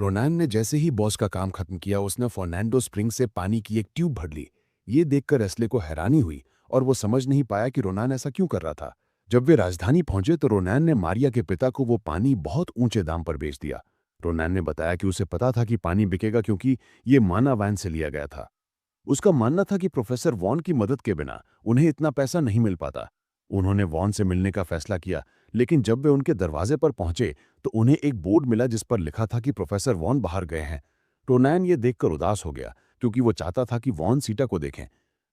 Ronan ने जैसे ही boss का काम खत्म किया उसने फर्नांडो स्प्रिंग से पानी की एक ट्यूब भर ली। ये देखकर एस्ले को हैरानी हुई और वो समझ नहीं पाया कि रोनान ऐसा क्यों कर रहा था। जब वे राजधानी पहुंचे तो रोनान ने मारिया के पिता को वो पानी बहुत ऊंचे दाम पर बेच दिया। रोनान ने बताया कि उसे पता था कि पानी बिकेगा क्योंकि ये माना वैन से लिया गया था। उसका मानना था कि प्रोफेसर वॉन की मदद के बिना उन्हें इतना पैसा नहीं मिल पाता। उन्होंने वॉन से मिलने का फैसला किया, लेकिन जब वे उनके दरवाजे पर पहुंचे तो उन्हें एक बोर्ड मिला जिस पर लिखा था कि प्रोफेसर वॉन बाहर गए हैं। रोनैन ये देखकर उदास हो गया क्योंकि वो चाहता था कि वॉन सीटा को देखें,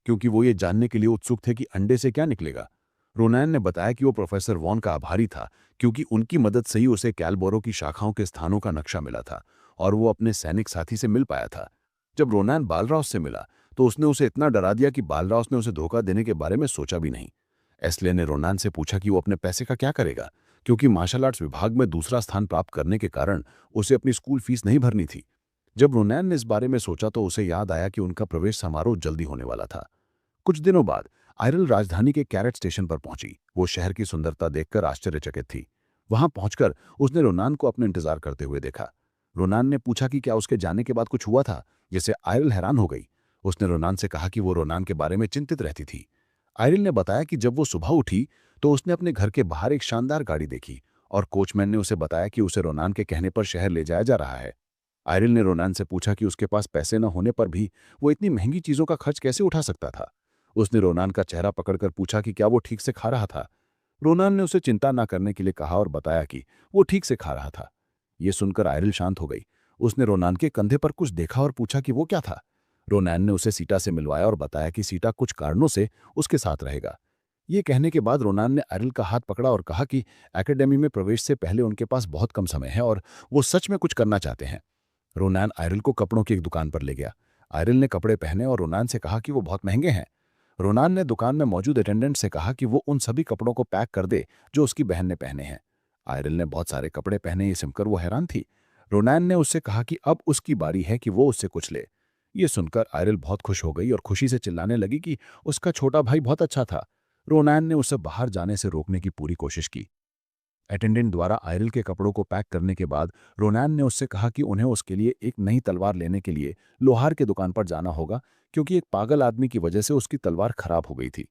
क्योंकि वो ये जानने के लिए उत्सुक थे कि अंडे से क्या निकलेगा। रोनैन ने बताया कि वो प्रोफेसर वॉन का आभारी था क्योंकि उनकी मदद से ही उसे कैलबोरो की शाखाओं के स्थानों का नक्शा मिला था और वो अपने सैनिक साथी से मिल पाया था। जब रोनैन बालराउस से मिला तो उसने उसे इतना डरा दिया कि बालराउस ने उसे धोखा देने के बारे में सोचा भी नहीं। एस्ले ने रोनान से पूछा कि वो अपने पैसे का क्या करेगा, क्योंकि मार्शल आर्ट्स विभाग में दूसरा स्थान प्राप्त करने के कारण उसे अपनी स्कूल फीस नहीं भरनी थी। जब रोनैन ने इस बारे में सोचा तो उसे याद आया कि उनका प्रवेश समारोह जल्दी होने वाला था। कुछ दिनों बाद आयरल राजधानी के कैरेट स्टेशन पर पहुंची। वो शहर की सुंदरता देखकर आश्चर्यचकित थी। वहां पहुंचकर उसने रोनान को अपने इंतजार करते हुए देखा। रोनान ने पूछा कि क्या उसके जाने के बाद कुछ हुआ था, जिससे आयरल हैरान हो गई। उसने रोनान से कहा कि वो रोनान के बारे में चिंतित रहती थी। आयरिल ने बताया कि जब वो सुबह उठी तो उसने अपने घर के बाहर एक शानदार गाड़ी देखी और कोचमैन ने उसे बताया कि उसे रोनान के कहने पर शहर ले जाया जा रहा है। आयरिल ने रोनान से पूछा कि उसके पास पैसे न होने पर भी वो इतनी महंगी चीजों का खर्च कैसे उठा सकता था। उसने रोनान का चेहरा पकड़कर पूछा कि क्या वो ठीक से खा रहा था। रोनान ने उसे चिंता न करने के लिए कहा और बताया कि वो ठीक से खा रहा था। ये सुनकर आयरिल शांत हो गई। उसने रोनान के कंधे पर कुछ देखा और पूछा कि वो क्या था। रोनान ने उसे सीटा से मिलवाया और बताया कि सीटा कुछ कारणों से उसके साथ रहेगा। ये कहने के बाद रोनान ने आयरिल का हाथ पकड़ा और कहा कि एकेडमी में प्रवेश से पहले उनके पास बहुत कम समय है और वो सच में कुछ करना चाहते हैं। रोनान आयरिल को कपड़ों की एक दुकान पर ले गया। आयरिल ने कपड़े पहने और रोनान से कहा कि वो बहुत महंगे हैं। रोनान ने दुकान में मौजूद अटेंडेंट से कहा कि वो उन सभी कपड़ों को पैक कर दे जो उसकी बहन ने पहने हैं। आयरिल ने बहुत सारे कपड़े पहने, ये सुनकर वो हैरान थी। रोनान ने उससे कहा कि अब उसकी बारी है कि वो उससे कुछ ले। ये सुनकर आयरिल बहुत खुश हो गई और खुशी से चिल्लाने लगी कि उसका छोटा भाई बहुत अच्छा था। रोनान ने उसे बाहर जाने से रोकने की पूरी कोशिश की। अटेंडेंट द्वारा आयरिल के कपड़ों को पैक करने के बाद रोनान ने उससे कहा कि उन्हें उसके लिए एक नई तलवार लेने के लिए लोहार की दुकान पर जाना होगा, क्योंकि एक पागल आदमी की वजह से उसकी तलवार खराब हो गई थी।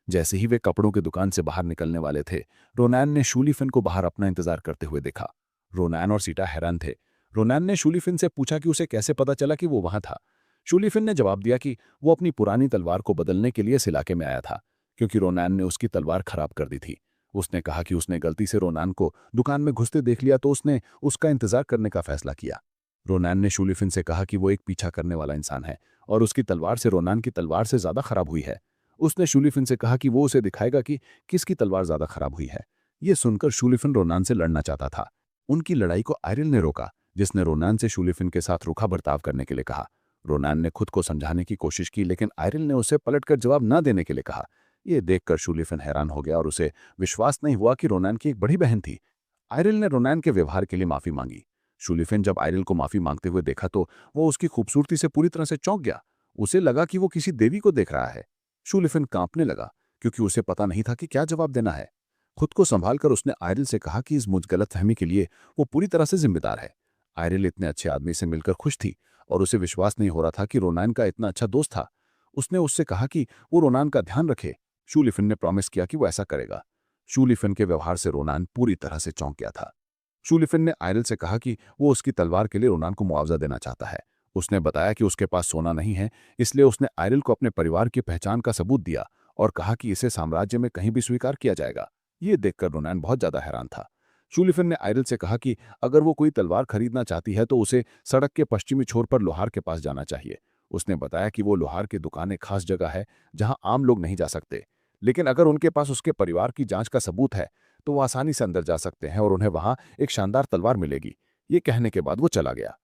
जैसे ही वे कपड़ों की दुकान से बाहर निकलने वाले थे, रोनान ने शूलीफिन को बाहर अपना इंतजार करते हुए देखा। रोनान और सीटा हैरान थे। रोनान ने शूलीफिन से पूछा कि उसे कैसे पता चला कि वो वहां था। शूलीफिन ने जवाब दिया कि वो अपनी पुरानी तलवार को बदलने के लिए इस इलाके में आया था, क्योंकि रोनान ने उसकी तलवार खराब कर दी थी। उसने कहा कि उसने गलती से रोनान को दुकान में घुसते देख लिया तो उसने उसका इंतजार करने का फैसला किया। रोनान ने शूलीफिन से कहा कि वो एक पीछा करने वाला इंसान है और उसकी तलवार से रोनान की तलवार से ज्यादा खराब हुई है। उसने शूलीफिन से कहा कि वो उसे दिखाएगा कि किसकी तलवार ज्यादा खराब हुई है। ये सुनकर शूलीफिन रोनान से लड़ना चाहता था। उनकी लड़ाई को आयरिल ने रोका, जिसने रोनान से शूलीफिन के साथ रूखा बर्ताव करने के लिए कहा। रोनान ने खुद को समझाने की कोशिश की, लेकिन आयरिल ने उसे पलटकर जवाब न देने के लिए कहा। यह देखकर शूलीफिन हैरान हो गया और उसे विश्वास नहीं हुआ कि रोनान की एक बड़ी बहन थी। आयरिल ने रोनान के व्यवहार के लिए माफी मांगी। शूलीफिन जब आयरिल को माफी मांगते हुए देखा तो वो उसकी खूबसूरती से पूरी तरह से चौंक गया। उसे लगा कि वो किसी देवी को देख रहा है। शूलीफिन कांपने लगा क्योंकि उसे पता नहीं था कि क्या जवाब देना है। खुद को संभालकर उसने आयरिल से कहा कि इस मुझ गलतफहमी के लिए वो पूरी तरह से जिम्मेदार है। आयरिल इतने अच्छे आदमी से मिलकर खुश थी और उसे विश्वास नहीं हो रहा था कि रोनान का इतना अच्छा दोस्त था। उसने उससे कहा कि वो रोनान का ध्यान रखे। शूलीफिन ने प्रॉमिस किया कि वो ऐसा करेगा। शूलीफिन के व्यवहार से रोनान पूरी तरह से चौंक गया था। शूलीफिन ने आयरिल से कहा कि वो उसकी तलवार के लिए रोनान को मुआवजा देना चाहता है। उसने बताया कि उसके पास सोना नहीं है, इसलिए उसने आयरिल को अपने परिवार की पहचान का सबूत दिया और कहा कि इसे साम्राज्य में कहीं भी स्वीकार किया जाएगा। ये देखकर रोनान बहुत ज्यादा हैरान था। शूलीफिन ने आयरिल से कहा कि अगर वो कोई तलवार खरीदना चाहती है तो उसे सड़क के पश्चिमी छोर पर लोहार के पास जाना चाहिए। उसने बताया कि वो लोहार की दुकान एक खास जगह है जहां आम लोग नहीं जा सकते, लेकिन अगर उनके पास उसके परिवार की जांच का सबूत है तो वो आसानी से अंदर जा सकते हैं और उन्हें वहां एक शानदार तलवार मिलेगी। ये कहने के बाद वो चला गया।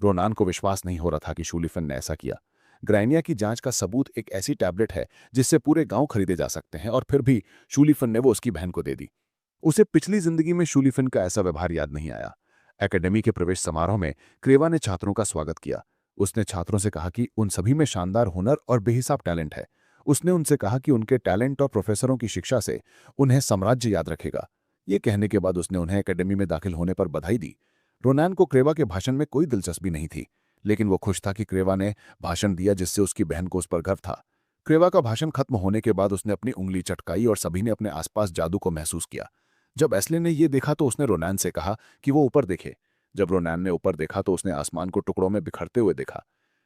रोनान को विश्वास नहीं हो रहा था कि शूलीफिन ने ऐसा किया। ग्राइनिया की जांच का सबूत एक ऐसी टैबलेट है जिससे पूरे गांव खरीदे जा सकते हैं, और फिर भी शूलीफिन ने वो उसकी बहन को दे दी। उसे पिछली जिंदगी में शूलीफिन का ऐसा व्यवहार याद नहीं आया। एकेडमी के प्रवेश समारोह में क्रेवा ने छात्रों का स्वागत किया। उसने छात्रों से कहा कि उन सभी में शानदार हुनर और बेहिसाब टैलेंट है। उसने उनसे कहा कि उनके टैलेंट और प्रोफेसरों की शिक्षा से उन्हें साम्राज्य याद रखेगा। ये कहने के बाद उसने उन्हें एकेडमी में दाखिल होने पर बधाई दी। रोनान को क्रेवा के भाषण में कोई दिलचस्पी नहीं थी, लेकिन वो खुश था कि क्रेवा ने भाषण दिया जिससे उसकी बहन को उस पर गर्व था। क्रेवा का भाषण खत्म होने के बाद उसने अपनी उंगली चटकाई और सभी ने अपने आसपास जादू को महसूस किया। जब एस्ले ने ये देखा तो उसने रोनान से कहा कि वो ऊपर देखे। जब रोनान ने ऊपर देखा तो उसने आसमान को टुकड़ों में बिखरते हुए देखा।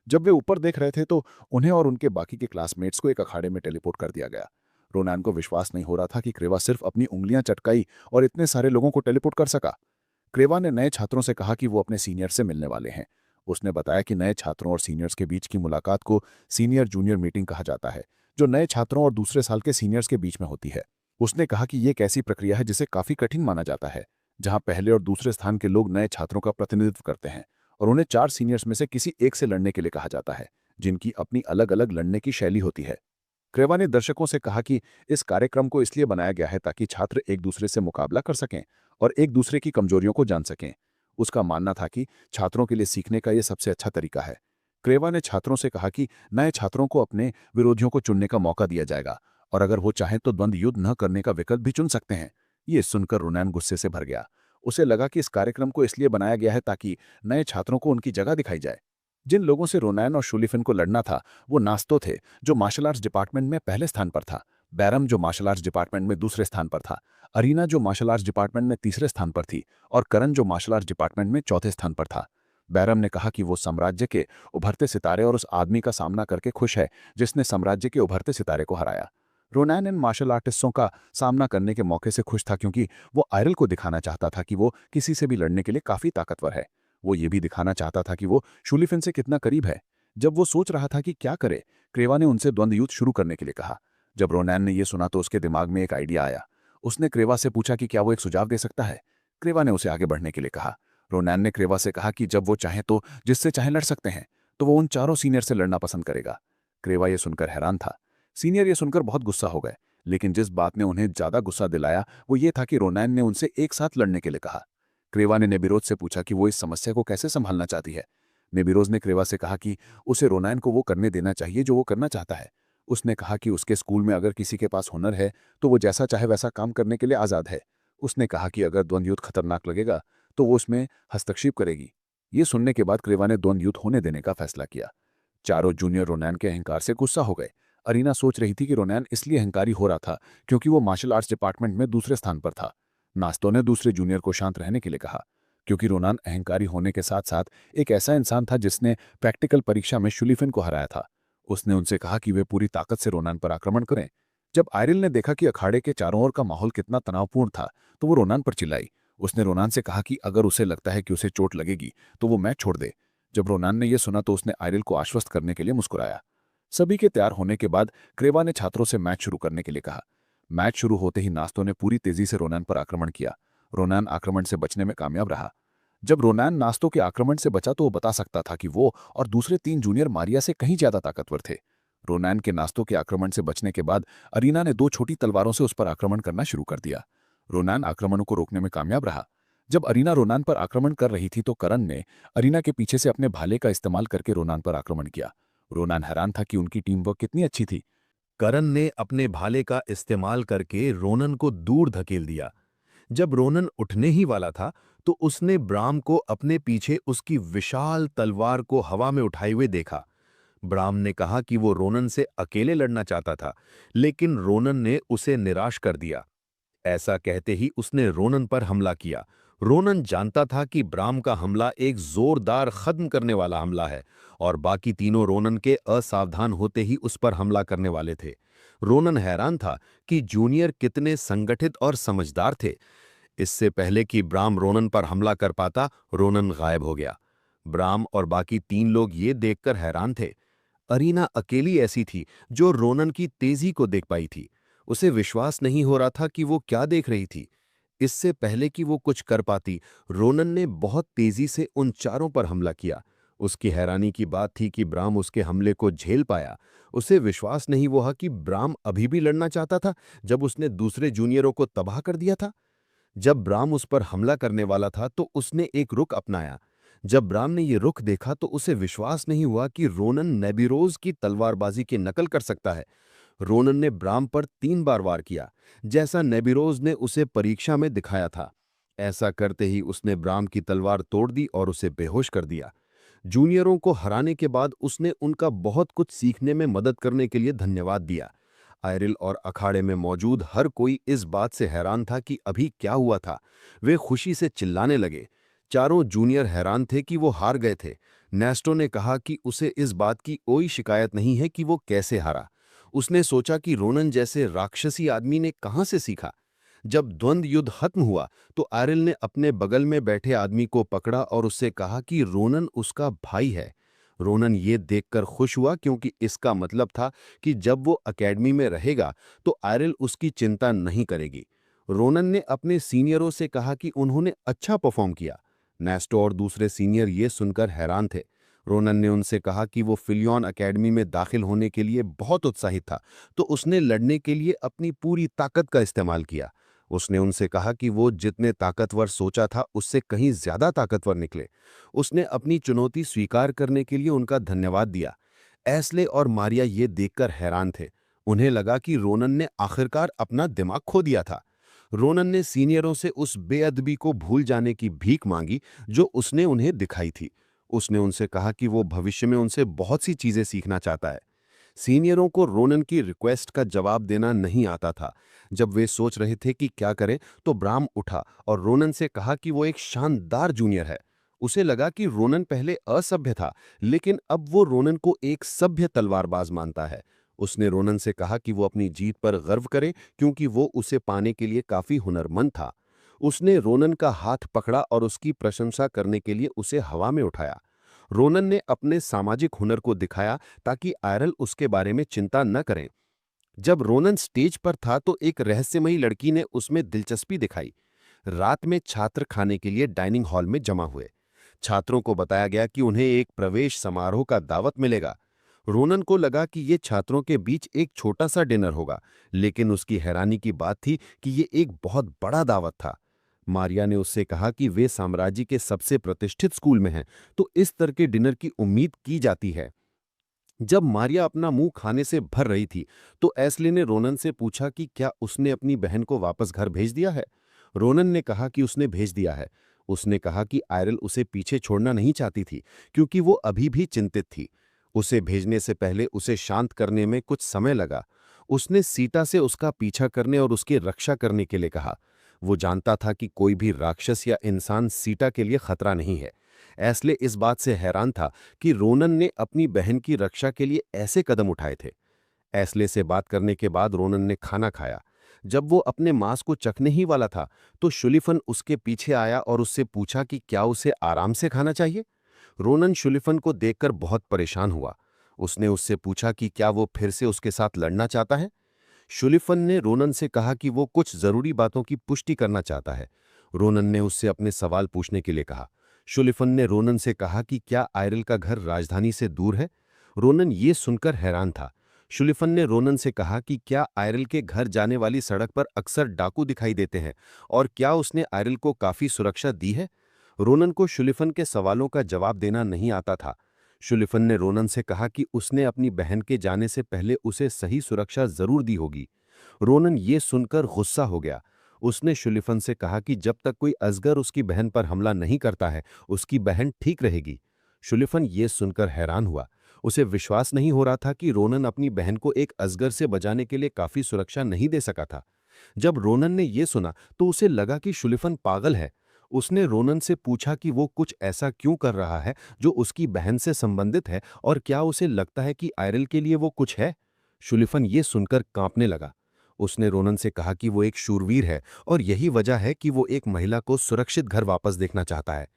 जब वे ऊपर देख रहे थे तो उन्हें और उनके बाकी के क्लासमेट्स को एक अखाड़े में टेलीपोर्ट कर दिया गया। रोनान को विश्वास नहीं हो रहा था कि क्रेवा सिर्फ अपनी उंगलियां चटकाई और इतने सारे लोगों को टेलीपोर्ट कर सका। क्रेवा ने नए छात्रों से कहा कि वो अपने सीनियर से मिलने वाले हैं। उसने बताया कि नए छात्रों और सीनियर्स के बीच की मुलाकात को सीनियर जूनियर मीटिंग कहा जाता है, जो नए छात्रों और दूसरे साल के सीनियर्स के बीच में होती है। उसने कहा कि ये एक ऐसी प्रक्रिया है जिसे काफी कठिन माना जाता है, जहां पहले और दूसरे स्थान के लोग नए छात्रों का प्रतिनिधित्व करते हैं और उन्हें 4 सीनियर्स में से किसी एक से लड़ने के लिए कहा जाता है, जिनकी अपनी अलग अलग लड़ने की शैली होती है। क्रेवा ने दर्शकों से कहा कि इस कार्यक्रम को इसलिए बनाया गया है ताकि छात्र एक दूसरे से मुकाबला कर सकें और एक दूसरे की कमजोरियों को जान सकें। उसका मानना था कि छात्रों के लिए सीखने का यह सबसे अच्छा तरीका है। क्रेवा ने छात्रों से कहा कि नए छात्रों को अपने विरोधियों को चुनने का मौका दिया जाएगा और अगर वो चाहें तो द्वंद्व युद्ध न करने का विकल्प भी चुन सकते हैं। ये सुनकर रोनैन गुस्से से भर गया। उसे लगा कि इस कार्यक्रम को इसलिए बनाया गया है ताकि नए छात्रों को उनकी जगह दिखाई जाए। जिन लोगों से रोनैन और शूलिफिन को लड़ना था वो नास्तो थे, जो मार्शल आर्ट्स डिपार्टमेंट में पहले स्थान पर था, बैरम जो मार्शल आर्ट्स डिपार्टमेंट में दूसरे स्थान पर था, अरीना जो मार्शल आर्ट्स डिपार्टमेंट में तीसरे स्थान पर थी और करण जो मार्शल आर्ट्स डिपार्टमेंट में चौथे स्थान पर था। बैरम ने कहा कि वो साम्राज्य के उभरते सितारे और उस आदमी का सामना करके खुश है जिसने साम्राज्य के उभरते सितारे को हराया। रोनैन इन मार्शल आर्टिस्टों का सामना करने के मौके से खुश था क्योंकि वो आयरल को दिखाना चाहता था कि वो किसी से भी लड़ने के लिए काफी ताकतवर है। वो ये भी दिखाना चाहता था कि वो शूलिफिन से कितना करीब है। जब वो सोच रहा था कि क्या करे, क्रेवा ने उनसे द्वंद्व युद्ध शुरू करने के लिए कहा। जब रोनैन ने यह सुना तो उसके दिमाग में एक आइडिया आया। उसने क्रेवा से पूछा कि क्या वो एक सुझाव दे सकता है। क्रेवा ने उसे आगे बढ़ने के लिए कहा। रोनैन ने क्रेवा से कहा कि जब वो चाहे तो जिससे चाहे लड़ सकते हैं, तो वो उन चारों सीनियर से लड़ना पसंद करेगा। क्रेवा ये सुनकर हैरान था। सीनियर ये सुनकर बहुत गुस्सा हो गए, लेकिन जिस बात ने उन्हें ज्यादा गुस्सा दिलाया वो ये था कि रोनैन ने उनसे एक साथ लड़ने के लिए कहा। क्रेवा ने नेबिरोज से पूछा कि वो इस समस्या को कैसे संभालना चाहती है। नेबिरोज ने क्रेवा से कहा कि उसे रोनैन को वो करने देना चाहिए जो वो करना चाहता है। उसने कहा कि उसके स्कूल में अगर किसी के पास हुनर है तो वो जैसा चाहे वैसा काम करने के लिए आज़ाद है। उसने कहा कि अगर द्वंद्व युद्ध खतरनाक लगेगा तो वो उसमें हस्तक्षेप करेगी। ये सुनने के बाद क्रेवा ने द्वंद्व युद्ध होने देने का फैसला किया। चारों जूनियर रोनैन के अहंकार से गुस्सा हो गए। अरीना सोच रही थी कि रोनैन इसलिए अहंकारी हो रहा था क्योंकि वो मार्शल आर्ट्स डिपार्टमेंट में दूसरे स्थान पर था। नास्तो ने दूसरे जूनियर को शांत रहने के लिए कहा, क्योंकि रोनान अहंकारी होने के साथ साथ एक ऐसा इंसान था जिसने प्रैक्टिकल परीक्षा में शुलिफिन को हराया था। उसने उनसे कहा कि वे पूरी ताकत से रोनान पर आक्रमण करें। जब आयरिल ने देखा कि अखाड़े के चारों ओर का माहौल कितना तनावपूर्ण था तो वो रोनान पर चिल्लाई। उसने रोनान से कहा कि अगर उसे लगता है कि उसे चोट लगेगी तो वो मैच छोड़ दे। जब रोनान ने यह सुना तो उसने आयरिल को आश्वस्त करने के लिए मुस्कुराया। सभी के तैयार होने के बाद क्रेवा ने छात्रों से मैच शुरू करने के लिए कहा। मैच शुरू होते ही नास्तो ने पूरी तेजी से रोनान पर आक्रमण किया। रोनान आक्रमण से बचने में कामयाब रहा। जब रोनान नास्तो के आक्रमण से बचा तो वो बता सकता था कि वो और दूसरे 3 जूनियर मारिया से कहीं ज्यादा ताकतवर थे। रोनान के नास्तो के आक्रमण से बचने के बाद अरीना ने 2 छोटी तलवारों से उस पर आक्रमण करना शुरू कर दिया। रोनान आक्रमणों को रोकने में कामयाब रहा। जब अरीना रोनान पर आक्रमण कर रही थी तो करण ने अरीना के पीछे से अपने भाले का इस्तेमाल करके रोनान पर आक्रमण किया। रोनान हैरान था कि उनकी टीम वर्क कितनी अच्छी थी। करण ने अपने भाले का इस्तेमाल करके रोनन को दूर धकेल दिया। जब रोनन उठने ही वाला था तो उसने ब्राम को अपने पीछे उसकी विशाल तलवार को हवा में उठाए हुए देखा। ब्राम ने कहा कि वो रोनन से अकेले लड़ना चाहता था, लेकिन रोनन ने उसे निराश कर दिया। ऐसा कहते ही उसने रोनन पर हमला किया। रोनन जानता था कि ब्राम का हमला एक जोरदार खत्म करने वाला हमला है और बाकी तीनों रोनन के असावधान होते ही उस पर हमला करने वाले थे। रोनन हैरान था कि जूनियर कितने संगठित और समझदार थे। इससे पहले कि ब्राम रोनन पर हमला कर पाता, रोनन गायब हो गया। ब्राम और बाकी 3 लोग ये देखकर हैरान थे। अरीना अकेली ऐसी थी जो रोनन की तेजी को देख पाई थी। उसे विश्वास नहीं हो रहा था कि वो क्या देख रही थी। इससे पहले कि वो कुछ कर पाती, रोनन ने बहुत तेजी से उन चारों पर हमला किया। उसकी हैरानी की बात थी कि ब्राम उसके हमले को झेल पाया। उसे विश्वास नहीं हुआ कि ब्राम अभी भी लड़ना चाहता था जब उसने दूसरे जूनियरों को तबाह कर दिया था। जब ब्राम उस पर हमला करने वाला था तो उसने एक रुख अपनाया। जब ब्राम ने ये रुख देखा तो उसे विश्वास नहीं हुआ कि रोनन नेबिरोज की तलवारबाजी की नकल कर सकता है। रोनन ने ब्राम पर 3 बार वार किया, जैसा नेबिरोज ने उसे परीक्षा में दिखाया था। ऐसा करते ही उसने ब्राम की तलवार तोड़ दी और उसे बेहोश कर दिया। जूनियरों को हराने के बाद उसने उनका बहुत कुछ सीखने में मदद करने के लिए धन्यवाद दिया। आयरिल और अखाड़े में मौजूद हर कोई इस बात से हैरान था कि अभी क्या हुआ था। वे खुशी से चिल्लाने लगे। चारों जूनियर हैरान थे कि वो हार गए थे। नेस्टो ने कहा कि उसे इस बात की कोई शिकायत नहीं है कि वो कैसे हारा। उसने सोचा कि रोनन जैसे राक्षसी आदमी ने कहां से सीखा। जब द्वंद्व युद्ध खत्म हुआ तो आयरिल ने अपने बगल में बैठे आदमी को पकड़ा और उससे कहा कि रोनन उसका भाई है। रोनन ये देखकर खुश हुआ क्योंकि इसका मतलब था कि जब वो एकेडमी में रहेगा तो आयरिल उसकी चिंता नहीं करेगी। रोनन ने अपने सीनियरों से कहा कि उन्होंने अच्छा परफॉर्म किया। नेस्टो और दूसरे सीनियर ये सुनकर हैरान थे। रोनन ने उनसे कहा कि वो फिलियन एकेडमी में दाखिल होने के लिए बहुत उत्साहित था, तो उसने लड़ने के लिए अपनी पूरी ताकत का इस्तेमाल किया। उसने उनसे कहा कि वो जितने ताकतवर सोचा था उससे कहीं ज्यादा ताकतवर निकले। उसने अपनी चुनौती स्वीकार करने के लिए उनका धन्यवाद दिया। एस्ले और मारिया ये देखकर हैरान थे। उन्हें लगा कि रोनन ने आखिरकार अपना दिमाग खो दिया था। रोनन ने सीनियरों से उस बेअदबी को भूल जाने की भीख मांगी जो उसने उन्हें दिखाई थी। उसने उनसे कहा कि वो भविष्य में उनसे बहुत सी चीजें सीखना चाहता है। सीनियरों को रोनन की रिक्वेस्ट का जवाब देना नहीं आता था। जब वे सोच रहे थे कि क्या करें, तो ब्राम उठा और रोनन से कहा कि वो एक शानदार जूनियर है। उसे लगा कि रोनन पहले असभ्य था, लेकिन अब वो रोनन को एक सभ्य तलवारबाज मानता है। उसने रोनन से कहा कि वो अपनी जीत पर गर्व करे क्योंकि वो उसे पाने के लिए काफी हुनरमंद था। उसने रोनन का हाथ पकड़ा और उसकी प्रशंसा करने के लिए उसे हवा में उठाया। रोनन ने अपने सामाजिक हुनर को दिखाया ताकि आयरल उसके बारे में चिंता न करें। जब रोनन स्टेज पर था तो एक रहस्यमयी लड़की ने उसमें दिलचस्पी दिखाई। रात में छात्र खाने के लिए डाइनिंग हॉल में जमा हुए। छात्रों को बताया गया कि उन्हें एक प्रवेश समारोह का दावत मिलेगा। रोनन को लगा कि ये छात्रों के बीच एक छोटा सा डिनर होगा, लेकिन उसकी हैरानी की बात थी कि ये एक बहुत बड़ा दावत था। मारिया ने उससे कहा कि वे साम्राज्य के सबसे प्रतिष्ठित स्कूल में हैं, तो इस तरह के डिनर की उम्मीद की जाती है। जब मारिया अपना मुंह खाने से भर रही थी, तो एस्ले ने रोनन से पूछा कि क्या उसने अपनी बहन को वापस घर भेज दिया है। रोनन ने कहा कि उसने भेज दिया है। उसने कहा कि आयरल उसे पीछे छोड़ना नहीं चाहती थी, क्योंकि वो अभी भी चिंतित थी। उसे भेजने से पहले उसे शांत करने में कुछ समय लगा। उसने सीता से उसका पीछा करने और उसकी रक्षा करने के लिए कहा। वो जानता था कि कोई भी राक्षस या इंसान सीता के लिए खतरा नहीं है। एस्ले इस बात से हैरान था कि रोनन ने अपनी बहन की रक्षा के लिए ऐसे कदम उठाए थे। एस्ले से बात करने के बाद रोनन ने खाना खाया। जब वो अपने मांस को चखने ही वाला था, तो शुलिफन उसके पीछे आया और उससे पूछा कि क्या उसे आराम से खाना चाहिए। रोनन शुलिफन को देखकर बहुत परेशान हुआ। उसने उससे पूछा कि क्या वो फिर से उसके साथ लड़ना चाहता है। शुलिफन ने रोनन से कहा कि वो कुछ जरूरी बातों की पुष्टि करना चाहता है। रोनन ने उससे अपने सवाल पूछने के लिए कहा। शुलिफन ने रोनन से कहा कि क्या आयरल का घर राजधानी से दूर है। रोनन ये सुनकर हैरान था। शुलिफन ने रोनन से कहा कि क्या आयरल के घर जाने वाली सड़क पर अक्सर डाकू दिखाई देते हैं और क्या उसने आयरल को काफी सुरक्षा दी है। रोनन को शुलिफन के सवालों का जवाब देना नहीं आता था। शुलिफन ने रोनन से कहा कि उसने अपनी बहन के जाने से पहले उसे सही सुरक्षा जरूर दी होगी। रोनन ये सुनकर गुस्सा हो गया। उसने शुलिफन से कहा कि जब तक कोई अजगर उसकी बहन पर हमला नहीं करता है, उसकी बहन ठीक रहेगी। शुलिफन ये सुनकर हैरान हुआ। उसे विश्वास नहीं हो रहा था कि रोनन अपनी बहन को एक अजगर से बचाने के लिए काफी सुरक्षा नहीं दे सका था। जब रोनन ने यह सुना तो उसे लगा कि शुलिफन पागल है। उसने रोनन से पूछा कि वो कुछ ऐसा क्यों कर रहा है जो उसकी बहन से संबंधित है और क्या उसे लगता है कि आयरल के लिए वो कुछ है। शुलिफन ये सुनकर कांपने लगा। उसने रोनन से कहा कि वो एक शूरवीर है और यही वजह है कि वो एक महिला को सुरक्षित घर वापस देखना चाहता है।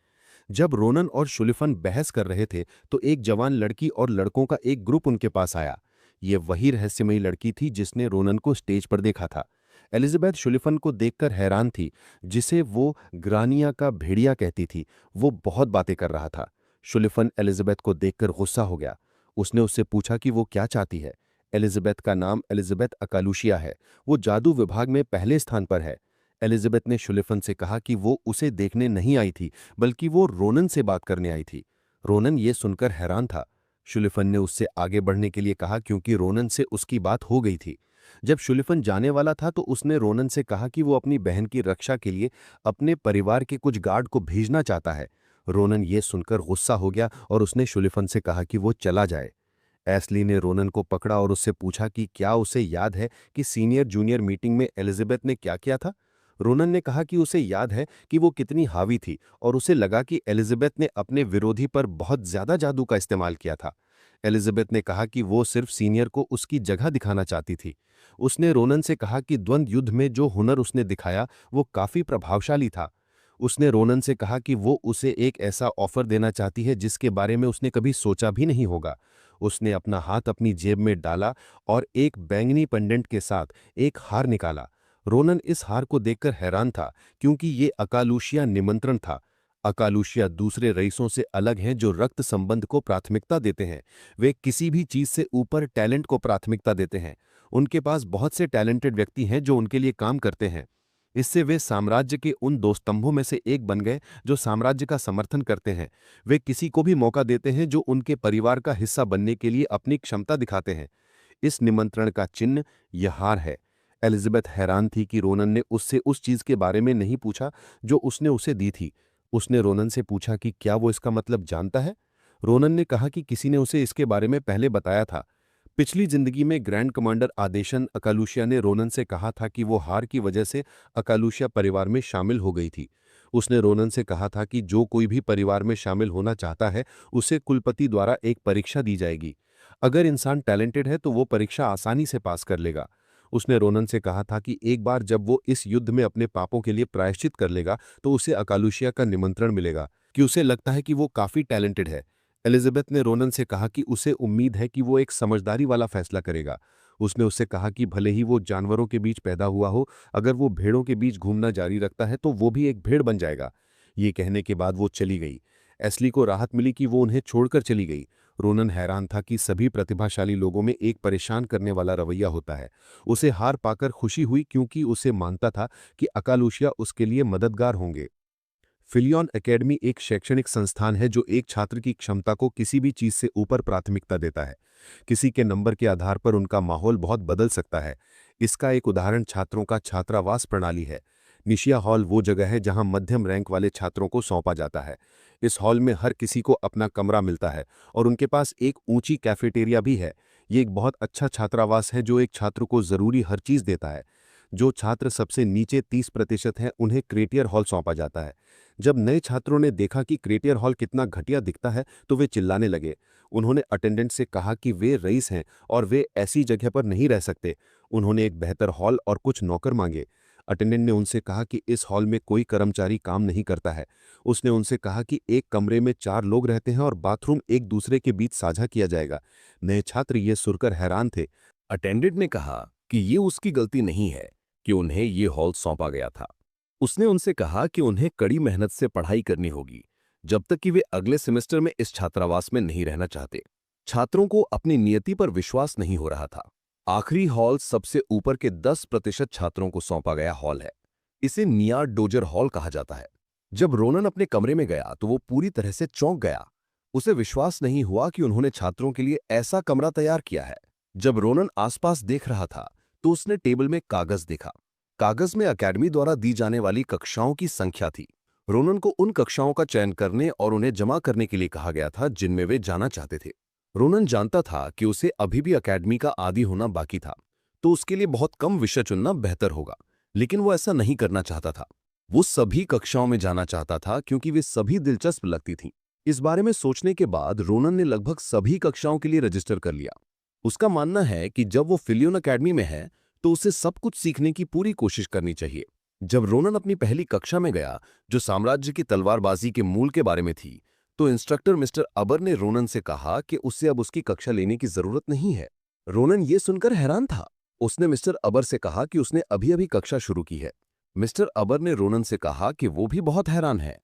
जब रोनन और शुलिफन बहस कर रहे थे तो एक जवान लड़की और लड़कों का एक ग्रुप उनके पास आया। ये वही रहस्यमयी लड़की थी जिसने रोनन को स्टेज पर देखा था। एलिजाबेथ शुलिफन को देखकर हैरान थी, जिसे वो ग्रानिया का भेड़िया कहती थी। वो बहुत बातें कर रहा था। शुलिफन एलिजाबेथ को देखकर गुस्सा हो गया। उसने उससे पूछा कि वो क्या चाहती है। एलिजाबेथ का नाम एलिजाबेथ अकालुशिया है। वो जादू विभाग में पहले स्थान पर है। एलिजाबेथ ने शुलिफन से कहा कि वो उसे देखने नहीं आई थी, बल्कि वो रोनन से बात करने आई थी। रोनन ये सुनकर हैरान था। शुलिफन ने उससे आगे बढ़ने के लिए कहा क्योंकि रोनन से उसकी बात हो गई थी। जब शुलिफन जाने वाला था तो उसने रोनन से कहा कि वो अपनी बहन की रक्षा के लिए अपने परिवार के कुछ गार्ड को भेजना चाहता है। रोनन ये सुनकर गुस्सा हो गया और उसने शुलिफन से कहा कि वो चला जाए। एस्ली ने रोनन को पकड़ा और उससे पूछा कि क्या उसे याद है कि सीनियर जूनियर मीटिंग में एलिजाबेथ ने क्या किया था। रोनन ने कहा कि उसे याद है कि वो कितनी हावी थी और उसे लगा कि एलिजाबेथ ने अपने विरोधी पर बहुत ज्यादा जादू का इस्तेमाल किया था। एलिजाबेथ ने कहा कि वो सिर्फ सीनियर को उसकी जगह दिखाना चाहती थी। उसने रोनन से कहा कि द्वंद्व युद्ध में जो हुनर उसने दिखाया वो काफी प्रभावशाली था। उसने रोनन से कहा कि वो उसे एक ऐसा ऑफर देना चाहती है जिसके बारे में उसने कभी सोचा भी नहीं होगा। उसने अपना हाथ अपनी जेब में डाला और एक बैंगनी पेंडेंट के साथ एक हार निकाला। रोनन इस हार को देखकर हैरान था क्योंकि ये अकालूशिया निमंत्रण था। अकालूशिया दूसरे रईसों से अलग हैं जो रक्त संबंध को प्राथमिकता देते हैं। वे किसी भी चीज से ऊपर टैलेंट को प्राथमिकता देते हैं। उनके पास बहुत से टैलेंटेड व्यक्ति हैं जो उनके लिए काम करते हैं। इससे वे साम्राज्य के उन दो स्तंभों में से एक बन गए जो साम्राज्य का समर्थन करते हैं। वे किसी को भी मौका देते हैं जो उनके परिवार का हिस्सा बनने के लिए अपनी क्षमता दिखाते हैं। इस निमंत्रण का चिन्ह यह हार है। एलिजाबेथ हैरान थी कि रोनन ने उससे उस चीज के बारे में नहीं पूछा जो उसने उसे दी थी। उसने रोनन से पूछा कि क्या वो इसका मतलब जानता है। रोनन ने कहा कि किसी ने उसे इसके बारे में पहले बताया था। पिछली जिंदगी में ग्रैंड कमांडर आदेशन अकालूशिया ने रोनन से कहा था कि वो हार की वजह से अकालूशिया परिवार में शामिल हो गई थी। उसने रोनन से कहा था कि जो कोई भी परिवार में शामिल होना चाहता है उसे कुलपति द्वारा एक परीक्षा दी जाएगी। अगर इंसान टैलेंटेड है तो वो परीक्षा आसानी से पास कर लेगा। उसने रोनन से कहा था कि एक बार जब वो इस युद्ध में अपने पापों के लिए प्रायश्चित कर लेगा तो उसे अकालूशिया का निमंत्रण मिलेगा कि उसे लगता है कि वो काफी टैलेंटेड है। एलिजाबेथ ने रोनन से कहा कि उसे उम्मीद है कि वो एक समझदारी वाला फैसला करेगा। उसने उससे कहा कि भले ही वो जानवरों के बीच पैदा हुआ हो, अगर वो भेड़ों के बीच घूमना जारी रखता है तो वो भी एक भेड़ बन जाएगा। ये कहने के बाद वो चली गई। एस्ली को राहत मिली कि वो उन्हें छोड़कर चली गई। रोनन हैरान था कि सभी प्रतिभाशाली लोगों में एक परेशान करने वाला रवैया होता है। उसे हार पाकर खुशी हुई क्योंकि उसे मानता था कि अकालूशिया उसके लिए मददगार होंगे। फिलियन एकेडमी एक शैक्षणिक संस्थान है जो एक छात्र की क्षमता को किसी भी चीज से ऊपर प्राथमिकता देता है। किसी के नंबर के आधार पर उनका माहौल बहुत बदल सकता है। इसका एक उदाहरण छात्रों का छात्रावास प्रणाली है। निशिया हॉल वो जगह है जहां मध्यम रैंक वाले छात्रों को सौंपा जाता है। इस हॉल में हर किसी को अपना कमरा मिलता है और उनके पास एक ऊंची कैफेटेरिया भी है। ये एक बहुत अच्छा छात्रावास है जो एक छात्र को जरूरी हर चीज देता है। जो छात्र सबसे नीचे 30% हैं उन्हें क्रेटियर हॉल सौंपा जाता है। जब नए छात्रों ने देखा कि क्रेटियर हॉल कितना घटिया दिखता है तो वे चिल्लाने लगे। उन्होंने अटेंडेंट से कहा कि वे रईस हैं और वे ऐसी जगह पर नहीं रह सकते। उन्होंने एक बेहतर हॉल और कुछ नौकर मांगे। अटेंडेंट ने उनसे कहा कि इस हॉल में कोई कर्मचारी काम नहीं करता है। उसने उनसे कहा कि एक कमरे में 4 लोग रहते हैं और बाथरूम एक दूसरे के बीच साझा किया जाएगा। नए छात्र ये सुनकर हैरान थे। अटेंडेंट ने कहा कि ये उसकी गलती नहीं है कि उन्हें ये हॉल सौंपा गया था। उसने उनसे कहा कि उन्हें कड़ी मेहनत से पढ़ाई करनी होगी जब तक कि वे अगले सेमेस्टर में इस छात्रावास में नहीं रहना चाहते। छात्रों को अपनी नियति पर विश्वास नहीं हो रहा था। आखिरी हॉल सबसे ऊपर के 10% छात्रों को सौंपा गया हॉल है। इसे निया डोजर हॉल कहा जाता है। जब रोनन अपने कमरे में गया तो वो पूरी तरह से चौंक गया। उसे विश्वास नहीं हुआ कि उन्होंने छात्रों के लिए ऐसा कमरा तैयार किया है। जब रोनन आसपास देख रहा था तो उसने टेबल में कागज देखा। कागज में अकेडमी द्वारा दी जाने वाली कक्षाओं की संख्या थी। रोनन को उन कक्षाओं का चयन करने और उन्हें जमा करने के लिए कहा गया था जिनमें वे जाना चाहते थे। रोनन जानता था कि उसे अभी भी अकेडमी का आदी होना बाकी था, तो उसके लिए बहुत कम विषय चुनना बेहतर होगा, लेकिन वो ऐसा नहीं करना चाहता था। वो सभी कक्षाओं में जाना चाहता था क्योंकि वे सभी दिलचस्प लगती थीं। इस बारे में सोचने के बाद रोनन ने लगभग सभी कक्षाओं के लिए रजिस्टर कर लिया। उसका मानना है कि जब वो फिलियन अकेडमी में है तो उसे सब कुछ सीखने की पूरी कोशिश करनी चाहिए। जब रोनन अपनी पहली कक्षा में गया, जो साम्राज्य की तलवारबाजी के मूल के बारे में थी, तो इंस्ट्रक्टर मिस्टर अबर ने रोनन से कहा कि उससे अब उसकी कक्षा लेने की जरूरत नहीं है। रोनन ये सुनकर हैरान था। उसने मिस्टर अबर से कहा कि उसने अभी-अभी कक्षा शुरू की है। मिस्टर अबर ने रोनन से कहा कि वो भी बहुत हैरान है।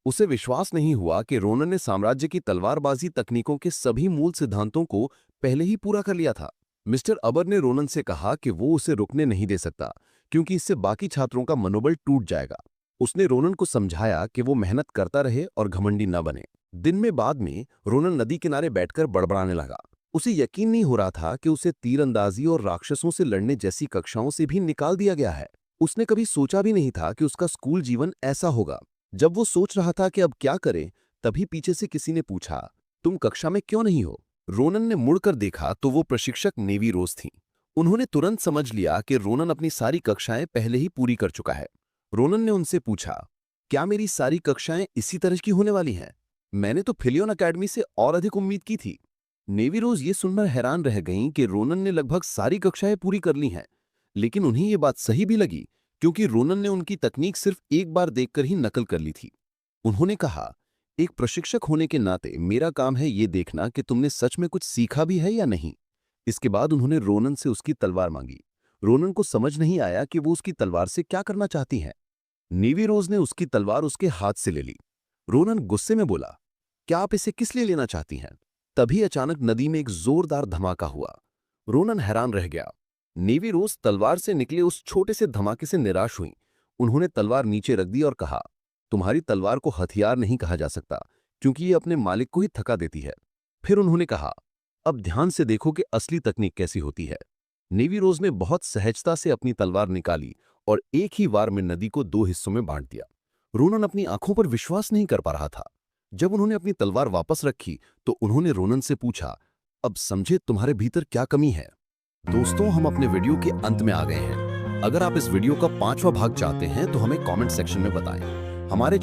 उसे विश्वास नहीं हुआ कि रोनन ने साम्राज्य की तलवारबाजी तकनीकों के सभी मूल सिद्धांतों को पहले ही पूरा कर लिया था। मिस्टर अबर ने रोनन से कहा कि वो उसे रुकने नहीं दे सकता क्योंकि इससे बाकी छात्रों का मनोबल टूट जाएगा। उसने रोनन को समझाया कि वो मेहनत करता रहे और घमंडी न बने। दिन में बाद में रोनन नदी किनारे बैठकर बड़बड़ाने लगा। उसे यकीन नहीं हो रहा था कि उसे तीरंदाजी और राक्षसों से लड़ने जैसी कक्षाओं से भी निकाल दिया गया है। उसने कभी सोचा भी नहीं था कि उसका स्कूल जीवन ऐसा होगा। जब वो सोच रहा था कि अब क्या करे, तभी पीछे से किसी ने पूछा, तुम कक्षा में क्यों नहीं हो? रोनन ने मुड़कर देखा तो वो प्रशिक्षक नेवी रोज थी। उन्होंने तुरंत समझ लिया कि रोनन अपनी सारी कक्षाएं पहले ही पूरी कर चुका है। रोनन ने उनसे पूछा, क्या मेरी सारी कक्षाएं इसी तरह की होने वाली हैं? मैंने तो फिलियन अकेडमी से और अधिक उम्मीद की थी। नेवी रोज ये सुनकर हैरान रह गईं कि रोनन ने लगभग सारी कक्षाएं पूरी कर ली हैं। लेकिन उन्हें ये बात सही भी लगी, क्योंकि रोनन ने उनकी तकनीक सिर्फ एक बार देखकर ही नकल कर ली थी। उन्होंने कहा, एक प्रशिक्षक होने के नाते मेरा काम है ये देखना कि तुमने सच में कुछ सीखा भी है या नहीं। इसके बाद उन्होंने रोनन से उसकी तलवार मांगी। रोनन को समझ नहीं आया कि वो उसकी तलवार से क्या करना चाहती हैं। नेवी रोज ने उसकी तलवार उसके हाथ से ले ली। रोनन गुस्से में बोला, क्या आप इसे किस लिए लेना चाहती हैं? तभी अचानक नदी में एक जोरदार धमाका हुआ। रोनन हैरान रह गया। नेवी रोज तलवार से निकले उस छोटे से धमाके से निराश हुई। उन्होंने तलवार नीचे रख दी और कहा, तुम्हारी तलवार को हथियार नहीं कहा जा सकता, क्योंकि ये अपने मालिक को ही थका देती है। फिर उन्होंने कहा, अब ध्यान से देखो कि असली तकनीक कैसी होती है। नेवी रोज ने बहुत सहजता से अपनी तलवार निकाली और एक ही वार में नदी को 2 हिस्सों में बांट दिया। रोनन अपनी आंखों पर विश्वास नहीं कर पा रहा था। जब उन्होंने अपनी तलवार वापस रखी तो उन्होंने रोनन से पूछा, अब समझे तुम्हारे भीतर क्या कमी है? दोस्तों, हम अपने वीडियो के अंत में आ गए हैं। अगर आप इस वीडियो का 5वां भाग चाहते हैं तो हमें कमेंट सेक्शन में बताएं। हमारे